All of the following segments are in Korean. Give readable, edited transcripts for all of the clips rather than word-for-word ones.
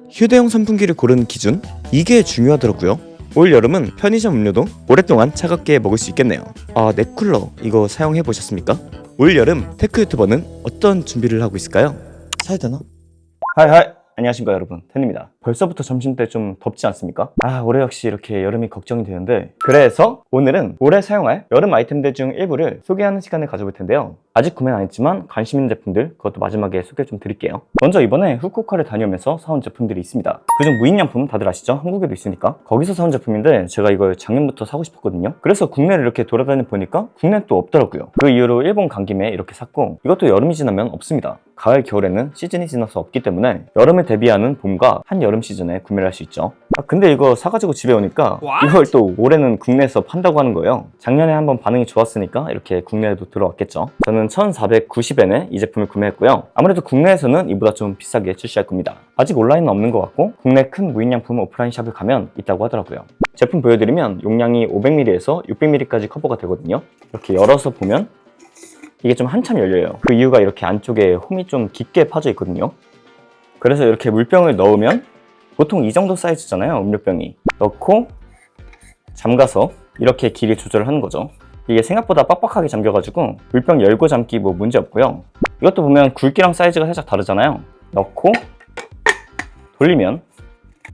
휴대용 선풍기를 고르는 기준, 이게 중요하더라고요. 올 여름은 편의점 음료도 오랫동안 차갑게 먹을 수 있겠네요. 아, 넷쿨러 이거 사용해 보셨습니까? 올 여름 테크 유튜버는 어떤 준비를 하고 있을까요? 사야 되나? 하이하이, 안녕하십니까 여러분, 텐입니다. 벌써부터 점심때 좀 덥지 않습니까? 올해 역시 이렇게 여름이 걱정이 되는데, 그래서 오늘은 올해 사용할 여름 아이템들 중 일부를 소개하는 시간을 가져볼 텐데요. 아직 구매는 안 했지만 관심 있는 제품들, 그것도 마지막에 소개 좀 드릴게요. 먼저 이번에 후쿠오카를 다녀오면서 사온 제품들이 있습니다. 그중 무인양품 다들 아시죠? 한국에도 있으니까. 거기서 사온 제품인데 제가 이걸 작년부터 사고 싶었거든요. 그래서 국내를 이렇게 돌아다니 보니까 국내에 또 없더라고요. 그 이후로 일본 간 김에 이렇게 샀고, 이것도 여름이 지나면 없습니다. 가을, 겨울에는 시즌이 지나서 없기 때문에 여름에 대비하는 봄과 한여름 시즌에 구매를 할 수 있죠. 근데 이거 사가지고 집에 오니까 이걸 또 올해는 국내에서 판다고 하는 거예요. 작년에 한번 반응이 좋았으니까 이렇게 국내에도 들어왔겠죠. 저는 1,490엔에 이 제품을 구매했고요. 아무래도 국내에서는 이보다 좀 비싸게 출시할 겁니다. 아직 온라인은 없는 것 같고 국내 큰 무인양품 오프라인 샵을 가면 있다고 하더라고요. 제품 보여드리면 용량이 500ml에서 600ml까지 커버가 되거든요. 이렇게 열어서 보면 이게 좀 한참 열려요. 그 이유가 이렇게 안쪽에 홈이 좀 깊게 파져 있거든요. 그래서 이렇게 물병을 넣으면 보통 이 정도 사이즈잖아요, 음료병이. 넣고 잠가서 이렇게 길이 조절을 하는 거죠. 이게 생각보다 빡빡하게 잠겨가지고 물병 열고 잠기 뭐 문제 없고요. 이것도 보면 굵기랑 사이즈가 살짝 다르잖아요. 넣고 돌리면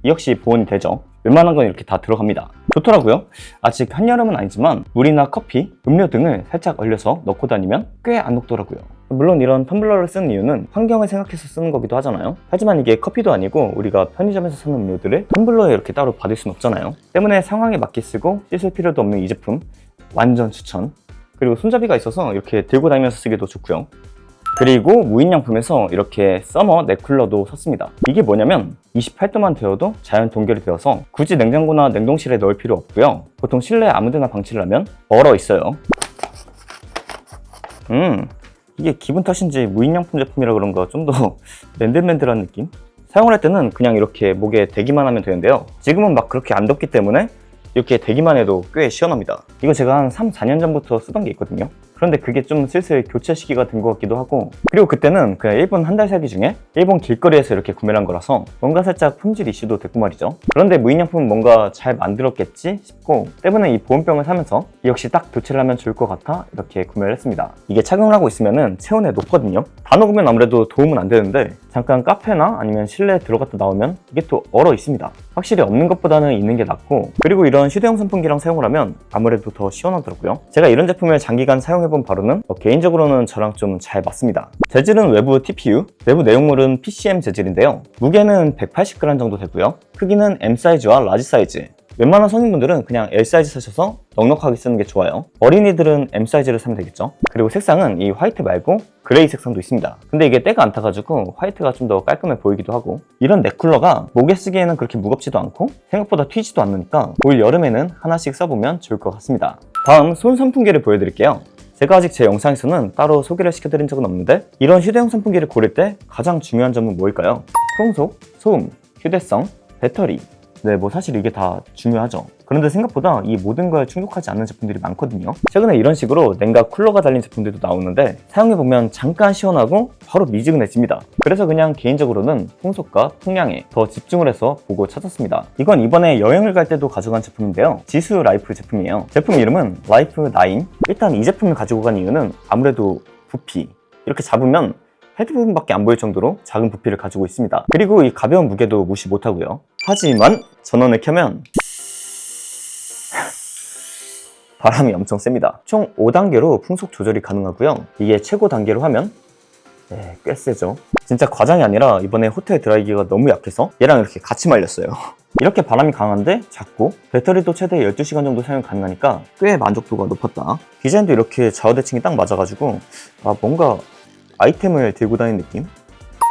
이 역시 보온이 되죠. 웬만한 건 이렇게 다 들어갑니다. 좋더라고요. 아직 한여름은 아니지만 물이나 커피, 음료 등을 살짝 얼려서 넣고 다니면 꽤 안 녹더라고요. 물론 이런 텀블러를 쓰는 이유는 환경을 생각해서 쓰는 거기도 하잖아요. 하지만 이게 커피도 아니고 우리가 편의점에서 사는 음료들을 텀블러에 이렇게 따로 받을 순 없잖아요. 때문에 상황에 맞게 쓰고 씻을 필요도 없는 이 제품 완전 추천. 그리고 손잡이가 있어서 이렇게 들고 다니면서 쓰기도 좋고요. 그리고 무인양품에서 이렇게 서머 넷쿨러도 샀습니다. 이게 뭐냐면 28도만 되어도 자연 동결이 되어서 굳이 냉장고나 냉동실에 넣을 필요 없고요. 보통 실내에 아무데나 방치를 하면 얼어 있어요. 이게 기분 탓인지 무인양품 제품이라 그런가 좀 더 맨들맨들한 느낌? 사용을 할 때는 그냥 이렇게 목에 대기만 하면 되는데요. 지금은 막 그렇게 안 덥기 때문에 이렇게 대기만 해도 꽤 시원합니다. 이거 제가 한 3, 4년 전부터 쓰던 게 있거든요. 그런데 그게 좀 슬슬 교체 시기가 된 것 같기도 하고, 그리고 그때는 그냥 일본 한 달 살기 중에 일본 길거리에서 이렇게 구매를 한 거라서 뭔가 살짝 품질 이슈도 됐고 말이죠. 그런데 무인양품은 뭔가 잘 만들었겠지 싶고, 때문에 이 보온병을 사면서 역시 딱 교체를 하면 좋을 것 같아 이렇게 구매를 했습니다. 이게 착용을 하고 있으면은 체온에 높거든요. 다 녹으면 아무래도 도움은 안 되는데 잠깐 카페나 아니면 실내에 들어갔다 나오면 이게 또 얼어 있습니다. 확실히 없는 것보다는 있는 게 낫고, 그리고 이런 휴대용 선풍기랑 사용을 하면 아무래도 더 시원하더라고요. 제가 이런 제품을 장기간 사용해본 바로는 개인적으로는 저랑 좀 잘 맞습니다. 재질은 외부 TPU, 내부 내용물은 PCM 재질인데요. 무게는 180g 정도 되고요. 크기는 M 사이즈와 라지 사이즈. 웬만한 성인분들은 그냥 L 사이즈 사셔서 넉넉하게 쓰는 게 좋아요. 어린이들은 M 사이즈를 사면 되겠죠. 그리고 색상은 이 화이트 말고 그레이 색상도 있습니다. 근데 이게 때가 안 타가지고 화이트가 좀 더 깔끔해 보이기도 하고, 이런 넷쿨러가 목에 쓰기에는 그렇게 무겁지도 않고 생각보다 튀지도 않으니까 올 여름에는 하나씩 써보면 좋을 것 같습니다. 다음 손 선풍기를 보여드릴게요. 제가 아직 제 영상에서는 따로 소개를 시켜드린 적은 없는데, 이런 휴대용 선풍기를 고를 때 가장 중요한 점은 뭘까요? 풍속, 소음, 휴대성, 배터리. 네, 뭐 사실 이게 다 중요하죠. 그런데 생각보다 이 모든 걸 충족하지 않는 제품들이 많거든요. 최근에 이런 식으로 냉각 쿨러가 달린 제품들도 나오는데 사용해보면 잠깐 시원하고 바로 미지근해집니다. 그래서 그냥 개인적으로는 풍속과 풍량에 더 집중을 해서 보고 찾았습니다. 이건 이번에 여행을 갈 때도 가져간 제품인데요. 지수 라이프 제품이에요. 제품 이름은 라이프 9. 일단 이 제품을 가지고 간 이유는 아무래도 부피. 이렇게 잡으면 헤드 부분밖에 안 보일 정도로 작은 부피를 가지고 있습니다. 그리고 이 가벼운 무게도 무시 못하고요. 하지만 전원을 켜면 바람이 엄청 셉니다. 총 5단계로 풍속 조절이 가능하고요. 이게 최고 단계로 하면 꽤 세죠. 진짜 과장이 아니라 이번에 호텔 드라이기가 너무 약해서 얘랑 이렇게 같이 말렸어요. 이렇게 바람이 강한데 작고 배터리도 최대 12시간 정도 사용 가능하니까 꽤 만족도가 높았다. 디자인도 이렇게 좌우 대칭이 딱 맞아가지고 뭔가 아이템을 들고 다니는 느낌?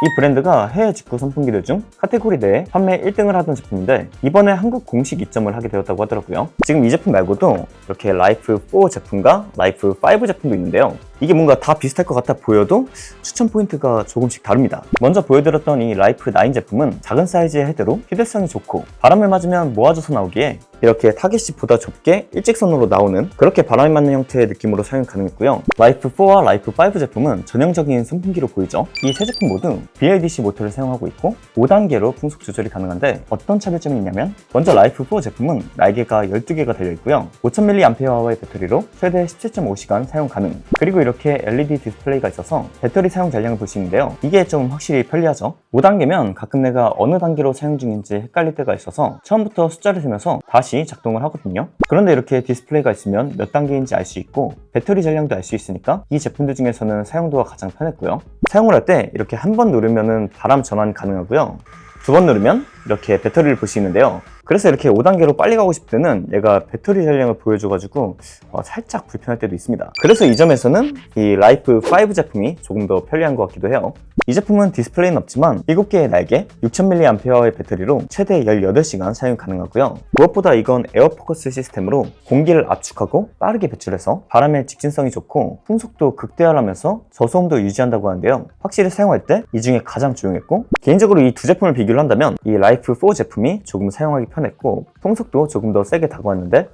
이 브랜드가 해외 직구 선풍기들 중 카테고리 내에 판매 1등을 하던 제품인데 이번에 한국 공식 입점을 하게 되었다고 하더라고요. 지금 이 제품 말고도 이렇게 라이프 4 제품과 라이프 5 제품도 있는데요. 이게 뭔가 다 비슷할 것 같아 보여도 추천 포인트가 조금씩 다릅니다. 먼저 보여드렸던 이 라이프 9 제품은 작은 사이즈의 헤드로 휴대성이 좋고 바람을 맞으면 모아져서 나오기에 이렇게 타겟이 보다 좁게 일직선으로 나오는 그렇게 바람에 맞는 형태의 느낌으로 사용 가능했고요. 라이프 4와 라이프 5 제품은 전형적인 선풍기로 보이죠. 이 세 제품 모두 BLDC 모터를 사용하고 있고 5단계로 풍속 조절이 가능한데 어떤 차별점이 있냐면 먼저 라이프 4 제품은 날개가 12개가 달려있고요. 5000mAh의 배터리로 최대 17.5시간 사용 가능. 그리고 이렇게 LED 디스플레이가 있어서 배터리 사용 잔량을 볼 수 있는데요. 이게 좀 확실히 편리하죠. 5단계면 가끔 내가 어느 단계로 사용 중인지 헷갈릴 때가 있어서 처음부터 숫자를 세면서 다시 작동을 하거든요. 그런데 이렇게 디스플레이가 있으면 몇 단계인지 알 수 있고 배터리 잔량도 알 수 있으니까 이 제품들 중에서는 사용도가 가장 편했고요. 사용을 할 때 이렇게 한 번 누르면 바람 전환 가능하고요. 두 번 누르면 이렇게 배터리를 볼 수 있는데요. 그래서 이렇게 5단계로 빨리 가고 싶을 때는 얘가 배터리 잔량을 보여줘가지고 살짝 불편할 때도 있습니다. 그래서 이 점에서는 이 라이프 5 제품이 조금 더 편리한 것 같기도 해요. 이 제품은 디스플레이는 없지만 7개의 날개, 6000mAh의 배터리로 최대 18시간 사용 가능하고요. 무엇보다 이건 에어포커스 시스템으로 공기를 압축하고 빠르게 배출해서 바람의 직진성이 좋고 풍속도 극대화하면서 저소음도 유지한다고 하는데요. 확실히 사용할 때 이 중에 가장 조용했고, 개인적으로 이 두 제품을 비교를 한다면 이 라이프 4 제품이 조금 사용하기 편했고 풍속도 조금 더 세게 다가왔는데,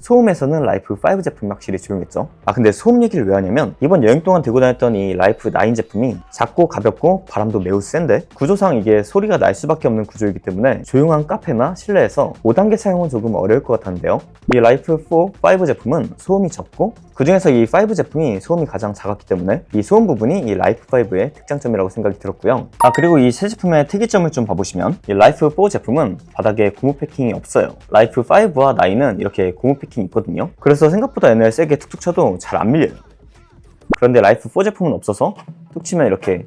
소음에서는 라이프 5 제품이 확실히 조용했죠. 근데 소음 얘기를 왜 하냐면 이번 여행 동안 들고 다녔던 이 라이프 9 제품이 작고 가볍고 바람도 매우 센데 구조상 이게 소리가 날 수밖에 없는 구조이기 때문에 조용한 카페나 실내에서 5단계 사용은 조금 어려울 것 같았는데요. 이 라이프 4, 5 제품은 소음이 적고 그 중에서 이 5 제품이 소음이 가장 작았기 때문에 이 소음 부분이 이 라이프 5의 특장점이라고 생각이 들었고요. 그리고 이 세 제품의 특이점을 좀 봐보시면 이 라이프 4 제품은 바닥에 고무 패킹이 없어요. 라이프 5와 9은 이렇게 고무 패킹이 있거든요. 그래서 생각보다 얘네 세게 툭툭 쳐도 잘 안 밀려요. 그런데 라이프 4 제품은 없어서 툭 치면 이렇게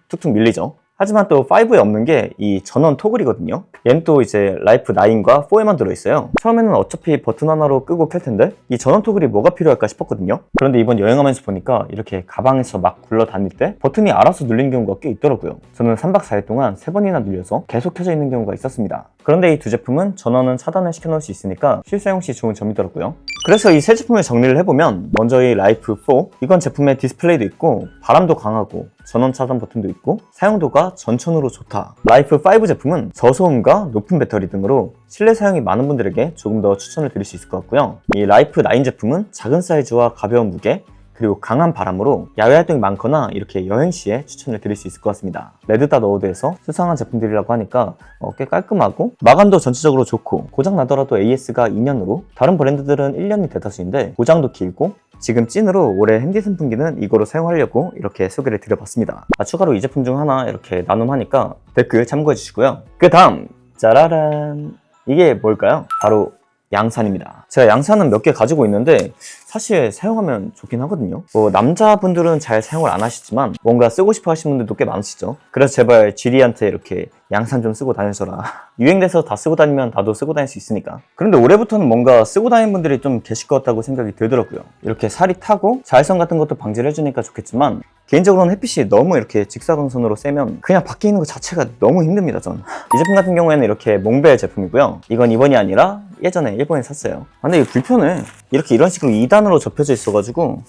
툭툭 밀리죠. 하지만 또 5에 없는 게 이 전원 토글이거든요. 얘는 또 이제 라이프 9과 4에만 들어있어요. 처음에는 어차피 버튼 하나로 끄고 켤 텐데 이 전원 토글이 뭐가 필요할까 싶었거든요. 그런데 이번 여행하면서 보니까 이렇게 가방에서 막 굴러다닐 때 버튼이 알아서 눌린 경우가 꽤 있더라고요. 저는 3박 4일 동안 3번이나 눌려서 계속 켜져 있는 경우가 있었습니다. 그런데 이 두 제품은 전원은 차단을 시켜놓을 수 있으니까 실사용 시 좋은 점이더라고요. 그래서 이 세 제품을 정리를 해보면 먼저 이 라이프 4, 이건 제품에 디스플레이도 있고 바람도 강하고 전원 차단 버튼도 있고 사용도가 전천후로 좋다. 라이프 5 제품은 저소음과 높은 배터리 등으로 실내 사용이 많은 분들에게 조금 더 추천을 드릴 수 있을 것 같고요. 이 라이프 9 제품은 작은 사이즈와 가벼운 무게 그리고 강한 바람으로 야외 활동이 많거나 이렇게 여행 시에 추천을 드릴 수 있을 것 같습니다. 레드닷 어워드에서 수상한 제품들이라고 하니까 꽤 깔끔하고 마감도 전체적으로 좋고 고장 나더라도 AS가 2년으로 다른 브랜드들은 1년이 대다수인데 고장도 길고 지금 찐으로 올해 핸디 선풍기는 이거로 사용하려고 이렇게 소개를 드려봤습니다. 추가로 이 제품 중 하나 이렇게 나눔하니까 댓글 참고해 주시고요. 그 다음 짜라란, 이게 뭘까요? 바로 양산입니다. 제가 양산은 몇 개 가지고 있는데 사실 사용하면 좋긴 하거든요. 남자분들은 잘 사용을 안 하시지만 뭔가 쓰고 싶어 하시는 분들도 꽤 많으시죠. 그래서 제발 지리한테 이렇게 양산 좀 쓰고 다니셔라. 유행돼서 다 쓰고 다니면 나도 쓰고 다닐 수 있으니까. 그런데 올해부터는 뭔가 쓰고 다니는 분들이 좀 계실 것 같다고 생각이 들더라고요. 이렇게 살이 타고 자외선 같은 것도 방지를 해주니까 좋겠지만 개인적으로는 햇빛이 너무 이렇게 직사광선으로 쐬면 그냥 밖에 있는 것 자체가 너무 힘듭니다. 전 이 제품 같은 경우에는 이렇게 몽벨 제품이고요. 이건 이번이 아니라 예전에 일본에 샀어요. 근데 이게 불편해. 이렇게 이런 식으로 2단으로 접혀져 있어가지고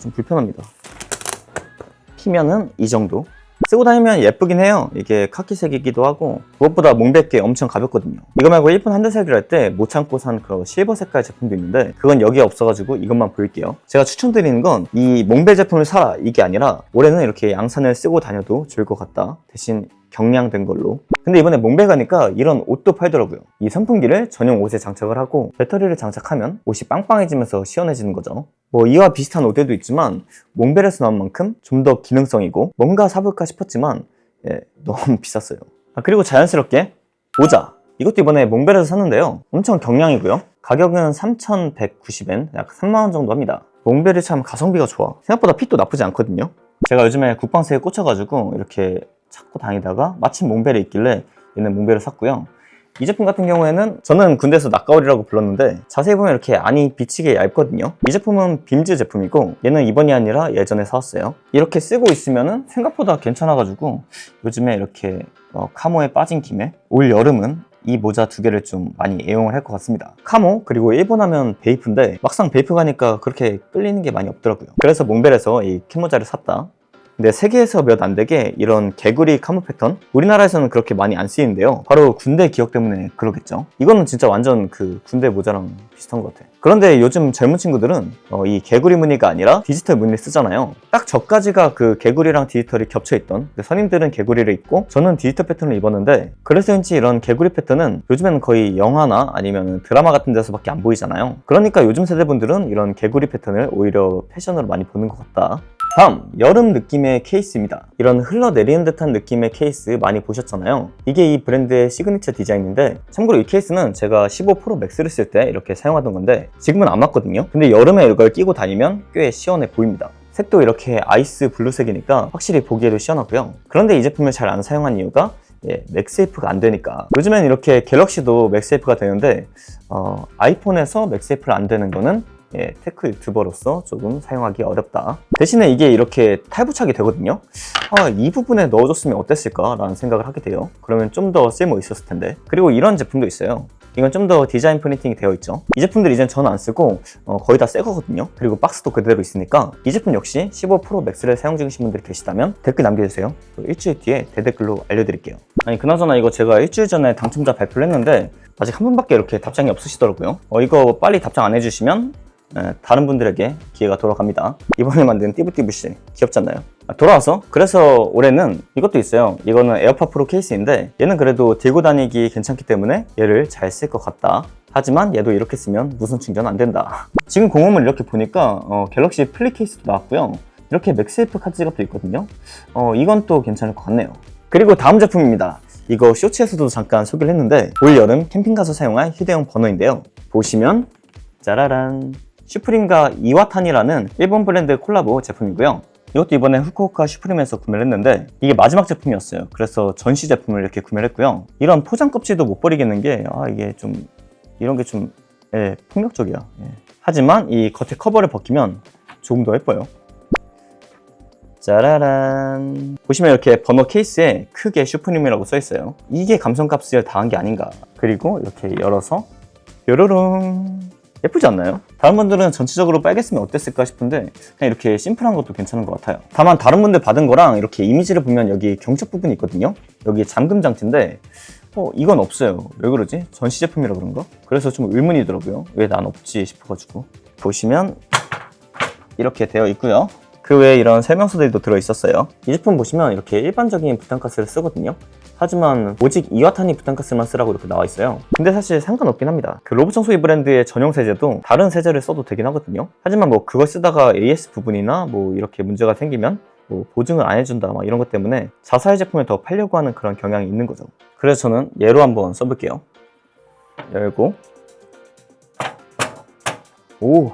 좀 불편합니다. 키면은 이 정도. 쓰고 다니면 예쁘긴 해요. 이게 카키색이기도 하고 무엇보다 몽벨게 엄청 가볍거든요. 이거 말고 일본 한대살기를 할 때 못 참고 산 그런 실버 색깔 제품도 있는데 그건 여기에 없어가지고 이것만 보일게요. 제가 추천드리는 건 이 몽벨 제품을 사라 이게 아니라 올해는 이렇게 양산을 쓰고 다녀도 좋을 것 같다. 대신 경량된 걸로. 근데 이번에 몽벨 가니까 이런 옷도 팔더라고요. 이 선풍기를 전용 옷에 장착을 하고 배터리를 장착하면 옷이 빵빵해지면서 시원해지는 거죠. 이와 비슷한 옷들도 있지만 몽벨에서 나온 만큼 좀 더 기능성이고 뭔가 사볼까 싶었지만 너무 비쌌어요. 그리고 자연스럽게 모자. 이것도 이번에 몽벨에서 샀는데요. 엄청 경량이고요. 가격은 3,190엔, 약 3만원 정도 합니다. 몽벨이 참 가성비가 좋아. 생각보다 핏도 나쁘지 않거든요. 제가 요즘에 국방세에 꽂혀가지고 이렇게 찾고 다니다가 마침 몽벨이 있길래 얘는 몽벨을 샀고요. 이 제품 같은 경우에는 저는 군대에서 낙가오리라고 불렀는데 자세히 보면 이렇게 안이 비치게 얇거든요. 이 제품은 빔즈 제품이고 얘는 이번이 아니라 예전에 사왔어요. 이렇게 쓰고 있으면 생각보다 괜찮아가지고 요즘에 이렇게 카모에 빠진 김에 올 여름은 이 모자 두 개를 좀 많이 애용을 할 것 같습니다. 카모 그리고 일본 하면 베이프인데 막상 베이프 가니까 그렇게 끌리는 게 많이 없더라고요. 그래서 몽벨에서 이 캡모자를 샀다. 근데 세계에서 몇 안 되게 이런 개구리 카모 패턴 우리나라에서는 그렇게 많이 안 쓰이는데요. 바로 군대 기억 때문에 그러겠죠. 이거는 진짜 완전 그 군대 모자랑 비슷한 것 같아요. 그런데 요즘 젊은 친구들은 이 개구리 무늬가 아니라 디지털 무늬를 쓰잖아요. 딱 저까지가 그 개구리랑 디지털이 겹쳐있던, 선임들은 개구리를 입고 저는 디지털 패턴을 입었는데, 그래서인지 이런 개구리 패턴은 요즘에는 거의 영화나 아니면 드라마 같은 데서밖에 안 보이잖아요. 그러니까 요즘 세대분들은 이런 개구리 패턴을 오히려 패션으로 많이 보는 것 같다. 다음, 여름 느낌의 케이스입니다. 이런 흘러내리는 듯한 느낌의 케이스 많이 보셨잖아요. 이게 이 브랜드의 시그니처 디자인인데, 참고로 이 케이스는 제가 15 프로 맥스를 쓸 때 이렇게 사용하던 건데 지금은 안 맞거든요. 근데 여름에 이걸 끼고 다니면 꽤 시원해 보입니다. 색도 이렇게 아이스 블루색이니까 확실히 보기에도 시원하고요. 그런데 이 제품을 잘 안 사용한 이유가 맥세이프가 안 되니까. 요즘엔 이렇게 갤럭시도 맥세이프가 되는데 아이폰에서 맥세이프를 안 되는 거는 테크 유튜버로서 조금 사용하기 어렵다. 대신에 이게 이렇게 탈부착이 되거든요. 이 부분에 넣어줬으면 어땠을까 라는 생각을 하게 돼요. 그러면 좀 더 쓸모 있었을 텐데. 그리고 이런 제품도 있어요. 이건 좀 더 디자인 프린팅이 되어 있죠. 이 제품들 이젠 저는 안 쓰고 거의 다 새 거거든요. 그리고 박스도 그대로 있으니까 이 제품 역시 15 프로 맥스를 사용 중이신 분들이 계시다면 댓글 남겨주세요. 일주일 뒤에 대댓글로 알려드릴게요. 아니 그나저나 이거 제가 일주일 전에 당첨자 발표를 했는데 아직 한 분밖에 이렇게 답장이 없으시더라고요. 이거 빨리 답장 안 해주시면 다른 분들에게 기회가 돌아갑니다. 이번에 만든 띠부띠부씨 귀엽지 않나요? 돌아와서 그래서 올해는 이것도 있어요. 이거는 에어팟 프로 케이스인데 얘는 그래도 들고 다니기 괜찮기 때문에 얘를 잘 쓸 것 같다. 하지만 얘도 이렇게 쓰면 무선 충전 안 된다. 지금 공홈을 이렇게 보니까 갤럭시 플립 케이스도 나왔고요. 이렇게 맥세이프 카드 지갑도 있거든요. 이건 또 괜찮을 것 같네요. 그리고 다음 제품입니다. 이거 쇼츠에서도 잠깐 소개를 했는데 올 여름 캠핑 가서 사용할 휴대용 버너인데요. 보시면 짜라란, 슈프림과 이와탄이라는 일본 브랜드 콜라보 제품이고요. 이것도 이번에 후쿠오카 슈프림에서 구매를 했는데 이게 마지막 제품이었어요. 그래서 전시 제품을 이렇게 구매를 했고요. 이런 포장 껍질도 못 버리겠는 게 이게 좀 이런 게 좀 폭력적이야. 하지만 이 겉에 커버를 벗기면 조금 더 예뻐요. 짜라란, 보시면 이렇게 버너 케이스에 크게 슈프림이라고 써있어요. 이게 감성값을 다한 게 아닌가. 그리고 이렇게 열어서 뾰로롱, 예쁘지 않나요? 다른 분들은 전체적으로 빨개 쓰면 어땠을까 싶은데 그냥 이렇게 심플한 것도 괜찮은 것 같아요. 다만 다른 분들 받은 거랑 이렇게 이미지를 보면 여기 경첩 부분이 있거든요. 여기 잠금 장치인데 이건 없어요. 왜 그러지? 전시 제품이라 그런가? 그래서 좀 의문이더라고요. 왜 난 없지 싶어가지고. 보시면 이렇게 되어 있고요. 그 외에 이런 설명서들도 들어있었어요. 이 제품 보시면 이렇게 일반적인 부탄가스를 쓰거든요. 하지만 오직 이와타니 부탄가스만 쓰라고 이렇게 나와 있어요. 근데 사실 상관없긴 합니다. 그 로봇 청소기 브랜드의 전용 세제도 다른 세제를 써도 되긴 하거든요. 하지만 그걸 쓰다가 AS 부분이나 이렇게 문제가 생기면 보증을 안 해준다 이런 것 때문에 자사의 제품을 더 팔려고 하는 그런 경향이 있는 거죠. 그래서 저는 얘로 한번 써볼게요. 열고, 오,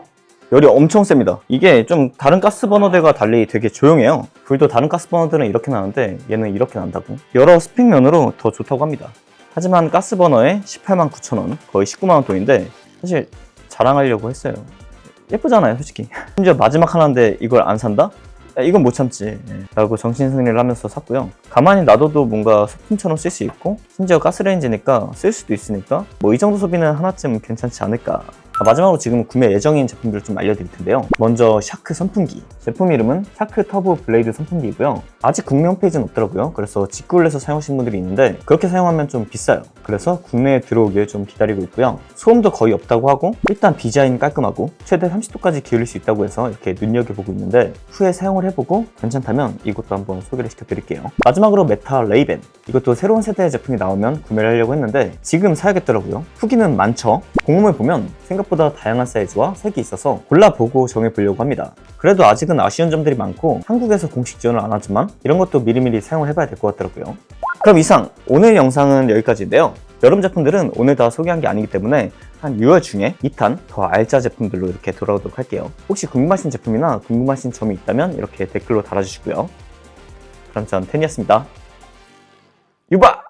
열이 엄청 셉니다. 이게 좀 다른 가스 버너들과 달리 되게 조용해요. 불도 다른 가스 버너들은 이렇게 나는데 얘는 이렇게 난다고. 여러 스펙 면으로 더 좋다고 합니다. 하지만 가스 버너에 189,000원, 거의 190,000원 돈인데 사실 자랑하려고 했어요. 예쁘잖아요, 솔직히. 심지어 마지막 하나인데 이걸 안 산다? 이건 못 참지 라고 정신승리를 하면서 샀고요. 가만히 놔둬도 뭔가 소품처럼 쓸 수 있고 심지어 가스레인지니까 쓸 수도 있으니까 이 정도 소비는 하나쯤 괜찮지 않을까. 마지막으로 지금 구매 예정인 제품들을 좀 알려드릴 텐데요. 먼저 샤크 선풍기. 제품 이름은 샤크 터보 블레이드 선풍기이고요. 아직 국내 홈페이지는 없더라고요. 그래서 직구를 해서 사용하시는 분들이 있는데 그렇게 사용하면 좀 비싸요. 그래서 국내에 들어오길 좀 기다리고 있고요. 소음도 거의 없다고 하고 일단 디자인 깔끔하고 최대 30도까지 기울일 수 있다고 해서 이렇게 눈여겨보고 있는데 후에 사용을 해보고 괜찮다면 이것도 한번 소개를 시켜드릴게요. 마지막으로 메타 레이벤. 이것도 새로운 세대의 제품이 나오면 구매를 하려고 했는데 지금 사야겠더라고요. 후기는 많죠. 공홈을 보면 생각보다 다양한 사이즈와 색이 있어서 골라보고 정해보려고 합니다. 그래도 아직은 아쉬운 점들이 많고 한국에서 공식 지원을 안 하지만 이런 것도 미리미리 사용을 해봐야 될 것 같더라고요. 그럼 이상 오늘 영상은 여기까지인데요. 여름 제품들은 오늘 다 소개한 게 아니기 때문에 한 6월 중에 2탄 더 알짜 제품들로 이렇게 돌아오도록 할게요. 혹시 궁금하신 제품이나 궁금하신 점이 있다면 이렇게 댓글로 달아주시고요. 그럼 전 텐이었습니다. 유바!